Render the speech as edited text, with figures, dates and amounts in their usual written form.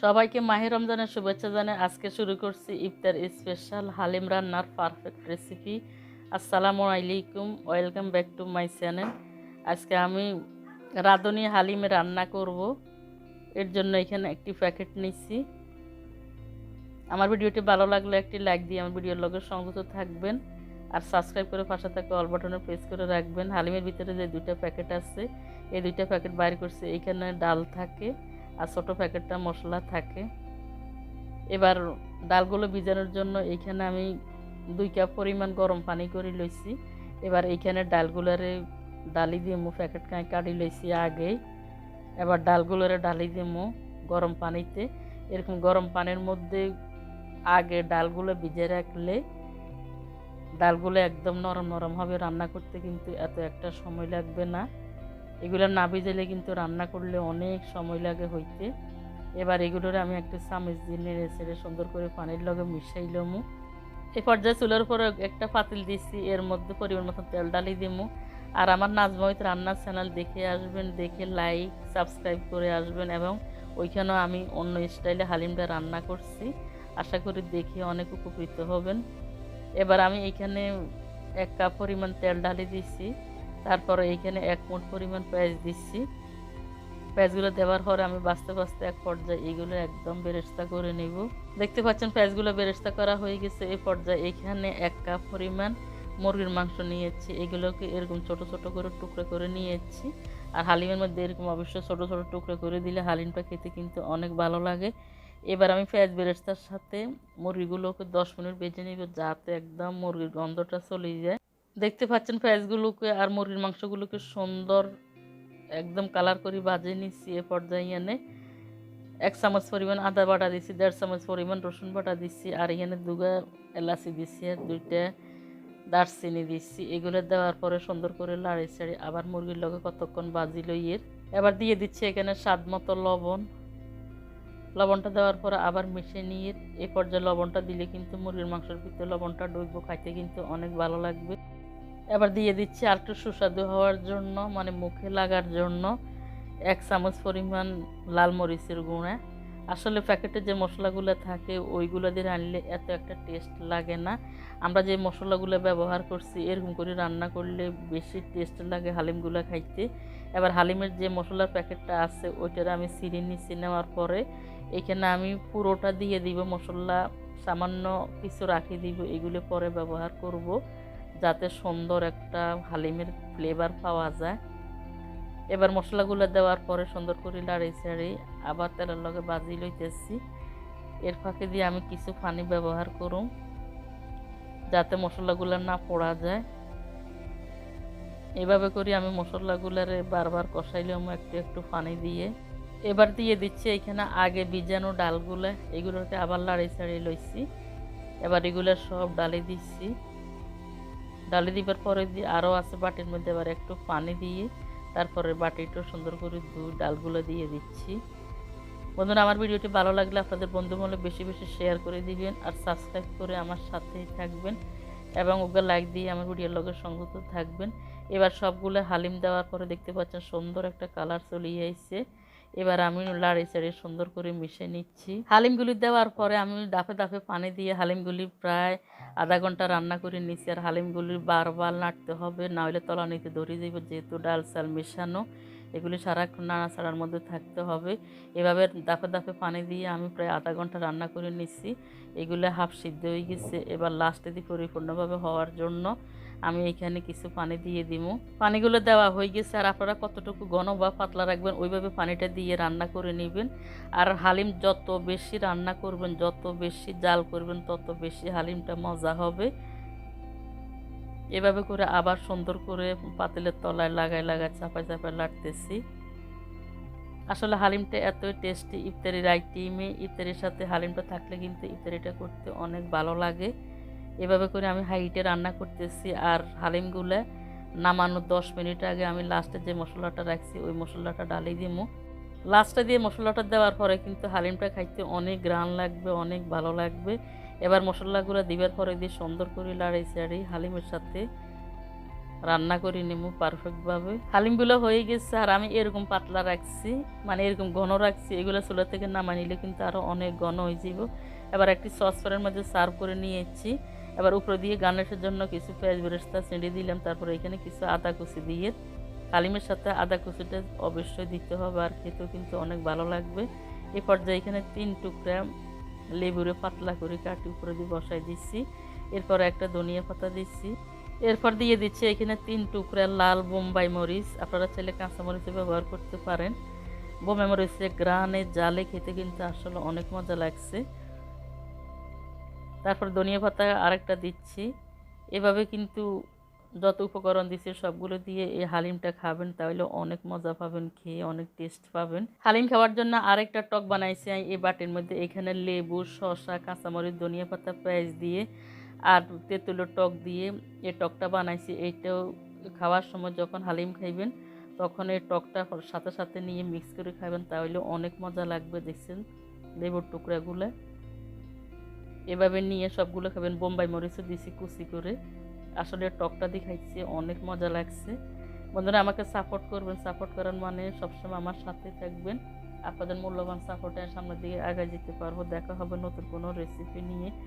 সবাইকে মাহে রমজানের শুভেচ্ছা জানাই। আজকে শুরু করছি ইফতার স্পেশাল হালিম রান্নার পারফেক্ট রেসিপি। আসসালামু আলাইকুম, welcome back to my channel. আজকে আমি রাঁধুনি হালিমে রান্না করব। এর জন্য এখানে একটি প্যাকেট নিচ্ছি। আমার ভিডিওটি ভালো লাগলে একটি লাইক দিয়ে আমার ভিডিওর লগে সংযুক্ত থাকবেন আর সাবস্ক্রাইব করে পাশে থাকা অল বাটনে প্রেস করে রাখবেন। হালিমের ভিতরে যে দুইটা প্যাকেট আছে, এই দুইটা প্যাকেট বাইর করছি। এইখানে ডাল থাকে আর ছোটো প্যাকেটটা মশলা থাকে। এবার ডালগুলো ভিজানোর জন্য এইখানে আমি 2 কাপ পরিমাণ গরম পানি করে লইছি। এবার এইখানে ডালগুলারে ডালি দিমু, প্যাকেট কাটি লইছি আগেই। এবার ডালগুলোরে ডালি দিমু গরম পানিতে। এরকম গরম পানির মধ্যে আগে ডালগুলো ভিজে রাখলে ডালগুলো একদম নরম নরম হবে। রান্না করতে কিন্তু এত একটা সময় লাগবে না। এগুলো না ভিজালে কিন্তু রান্না করলে অনেক সময় লাগে হইতে। এবার এগুলোর আমি একটা চামচ দিয়ে নেড়ে ছেড়ে সুন্দর করে পানির লগে মিশাইলামু। এই পর্যায়ে চুলার উপরে একটা পাতিল দিচ্ছি, এর মধ্যে পরিমাণ মতো তেল ডালি দিমু। আর আমার নাজমহিত রান্নার চ্যানেল দেখে আসবেন, দেখে লাইক সাবস্ক্রাইব করে আসবেন। এবং ওইখানেও আমি অন্য স্টাইলে হালিমটা রান্না করছি, আশা করি দেখে অনেক উপকৃত হবেন। এবার আমি এইখানে 1 কাপ পরিমাণ তেল ঢালি দিচ্ছি। তারপরে এইখানে 1 মুঠ পরিমাণ পেঁয়াজ দিচ্ছি। পেঁয়াজগুলো দেওয়ার পরে আমি বাছতে বাছতে এক পর্যায়ে এইগুলো একদম বেরেস্তা করে নেব। দেখতে পাচ্ছেন পেঁয়াজগুলো বেরেস্তা করা হয়ে গেছে। এই পর্যায়ে এইখানে 1 কাপ পরিমাণ মুরগির মাংস নিয়েছি। এগুলোকে এরকম ছোট ছোট করে টুকরো করে নিয়েছি। আর হালিমের মধ্যে এরকম অবশ্যই ছোট ছোট টুকরো করে দিলে হালিমটা খেতে কিন্তু অনেক ভালো লাগে। এবার আমি পেঁয়াজ বেরেস্তার সাথে মুরগিগুলোকে 10 মিনিট ভেজে নিব, যাতে একদম মুরগির গন্ধটা চলে যায়। দেখতে পাচ্ছেন পেঁয়াজগুলোকে আর মুরগির মাংসগুলোকে সুন্দর একদম কালার করে ভাজে নিচ্ছি। এ পর্যায়ে এনে 1 চামচ পরিমাণ আদা বাটা দিচ্ছি, 1.5 চামচ পরিমাণ রসুন বাটা দিচ্ছি, আর এখানে 2 এলাচি দিচ্ছি আর 2টা দারচিনি দিচ্ছি। এগুলো দেওয়ার পরে সুন্দর করে লাড়ি ছাড়ি আবার মুরগির লগে কতক্ষণ ভাজি লইয়ের। এবার দিয়ে দিচ্ছি এখানে স্বাদ মতো লবণ। লবণটা দেওয়ার পরে আবার মিশিয়ে নিয়ে এই পর্যায়ে লবণটা দিলে কিন্তু মুরগির মাংসের ভিতরে লবণটা ঢুকবো, খাইতে কিন্তু অনেক ভালো লাগবে। এবার দিয়ে দিচ্ছি আর একটু সুস্বাদু হওয়ার জন্য, মানে মুখে লাগার জন্য 1 চামচ পরিমাণ লাল মরিচের গুঁড়া। আসলে প্যাকেটে যে মশলাগুলো থাকে ওইগুলো দিয়ে রান্নলে এত একটা টেস্ট লাগে না। আমরা যে মশলাগুলো ব্যবহার করছি এরকম করে রান্না করলে বেশি টেস্ট লাগে হালিমগুলো খাইতে। এবার হালিমের যে মশলার প্যাকেটটা আছে ওইটার আমি ছিঁড়ে নিচ্ছি। নেওয়ার পরে এখানে আমি পুরোটা দিয়ে দিব, মশলা সামান্য কিছু রাখি দিব। এগুলো পরে ব্যবহার করব, যাতে সুন্দর একটা হালিমের ফ্লেভার পাওয়া যায়। এবার মশলাগুলো দেওয়ার পরে সুন্দর করে লাড়ি ছাড়ি আবার তেলের লগে ভাজি লইতেছি। এর ফাঁকে দিয়ে আমি কিছু পানি ব্যবহার করুম, যাতে মশলাগুলো না পোড়া যায়। এভাবে করে আমি মশলাগুলারে বারবার কষাইলাম একটু একটু পানি দিয়ে। এবার দিয়ে দিচ্ছি এখানে আগে ভিজানো ডালগুলো, এগুলোকে আবার লাড়ি ছাড়ি লইছি। এবার এগুলো সব ডালি দিচ্ছি। ডালি দিবার পরে দিয়ে আরও আছে বাটির মধ্যে, এবার একটু পানি দিয়ে তারপরে বাটিটা সুন্দর করে ডালগুলো দিয়ে দিচ্ছি। বন্ধুরা, আমার ভিডিওটি ভালো লাগলে আপনাদের বন্ধু মহলে বেশি বেশি শেয়ার করে দিবেন আর সাবস্ক্রাইব করে আমার সাথেই থাকবেন এবং ওকে লাইক দিয়ে আমার ভিডিওর লগে সংযুক্ত থাকবেন। এবার সবগুলো হালিম দেওয়ার পরে দেখতে পাচ্ছেন সুন্দর একটা কালার চলে আসছে। এবার আমি লাড়ি চাড়ি সুন্দর করে মিশিয়ে নিচ্ছি। হালিমগুলি দেওয়ার পরে আমি দাফে দাফে পানি দিয়ে হালিমগুলি প্রায় আধা ঘন্টা রান্না করে নিচ্ছি। আর হালিমগুলি বারবার নাড়তে হবে, নাহলে তলানিতে ধরে যাবে, যেহেতু ডাল চাল মেশানো। এগুলি সারাক্ষণ নাড়াচাড়ার মধ্যে থাকতে হবে। এভাবে দাফে দাফে পানি দিয়ে আমি প্রায় আধা ঘন্টা রান্না করে নিচ্ছি। এগুলো হাফ সিদ্ধ হয়ে গেছে। এবার লাস্টে দিয়ে পরিপূর্ণভাবে হওয়ার জন্য আমি এখানে কিছু পানি দিয়ে দিব। পানিগুলো দেওয়া হয়ে গেছে। আর আপনারা কতটুকু ঘন বা পাতলা রাখবেন ওইভাবে পানিটা দিয়ে রান্না করে নেবেন। আর হালিম যত বেশি রান্না করবেন, যত বেশি জাল করবেন, তত বেশি হালিমটা মজা হবে। এভাবে করে আবার সুন্দর করে পাতিলের তলায় লাগায় লাগায় চাপায় চাপায় লাড়তেছি। আসলে হালিমটা এতই টেস্টি, ইফতারির আইটেমে ইফতারির সাথে হালিমটা থাকলে কিন্তু ইফতারিটা করতে অনেক ভালো লাগে। এভাবে করে আমি হাইটে রান্না করতেছি। আর হালিমগুলো নামানোর 10 মিনিট আগে আমি লাস্টে যে মশলাটা রাখছি ওই মশলাটা ডালি দিব। লাস্টে দিয়ে মশলাটা দেওয়ার পরে কিন্তু হালিমটা খাইতে অনেক গ্রান লাগবে, অনেক ভালো লাগবে। এবার মশলাগুলো দিবার পরে দিয়ে সুন্দর করে লাড়ি চাড়ি হালিমের সাথে রান্না করে নেব পারফেক্টভাবে। হালিমগুলো হয়ে গেছে আর আমি এরকম পাতলা রাখছি, মানে এরকম ঘন রাখছি। এগুলো চুলা থেকে নামাই নিলে কিন্তু আরও অনেক ঘন হয়ে যাব। এবার একটি সসপ্যানের মধ্যে সার্ভ করে নিয়েছি। এবার উপরে দিয়ে গার্নিশের জন্য কিছু পেঁয়াজ বেরেস্তা ছেড়ে দিলাম। তারপরে এখানে কিছু আদা কুচি দিয়ে, হালিমের সাথে আদা কুচিটা অবশ্যই দিতে হবে, আর খেতেও কিন্তু অনেক ভালো লাগবে। এই পর্যায়ে এখানে 3 টুকরা লেবুরে পাতলা করে কাটি উপরে দিয়ে বসাই দিচ্ছি। এরপর একটা ধনিয়া পাতা দিচ্ছি। এরপর দিয়ে দিচ্ছি এখানে 3 টুকরা লাল বোম্বাই মরিচ। আপনারা চাইলে কাঁচা মরিচও ব্যবহার করতে পারেন। বোম্বাই মরিচের গ্রানে জালে খেতে কিন্তু আসলে অনেক মজা লাগছে। তারপর ধনিয়া পাতা আরেকটা দিচ্ছি। এভাবে কিন্তু যত উপকরণ দিচ্ছি সবগুলো দিয়ে এই হালিমটা খাবেন, তাহলে অনেক মজা পাবেন, খেয়ে অনেক টেস্ট পাবেন। হালিম খাওয়ার জন্য আরেকটা টক বানাইছি এই বাটির মধ্যে। এখানে লেবু, শসা, কাঁচামরিচ, ধনিয়া পাতা, পেঁয়াজ দিয়ে আর তেঁতুলের টক দিয়ে এই টকটা বানাইছি। এইটাও খাওয়ার সময় যখন হালিম খাইবেন তখন এই টকটা সাথে সাথে নিয়ে মিক্স করে খাবেন, তাহলে অনেক মজা লাগবে। দেখছেন লেবুর টুকরাগুলো এভাবে নিয়ে সবগুলো খাবেন। বোম্বাই মরিচও দিছি কুচি করে। আসলে টকটা দিয়ে খাইছি, অনেক মজা লাগছে। বন্ধুরা আমাকে সাপোর্ট করবেন, সাপোর্ট করার মানে সবসময় আমার সাথে থাকবেন। আপনাদের মূল্যবান সাপোর্টে সামনের দিকে আগায় যেতে পারবো। দেখা হবে নতুন কোনো রেসিপি নিয়ে।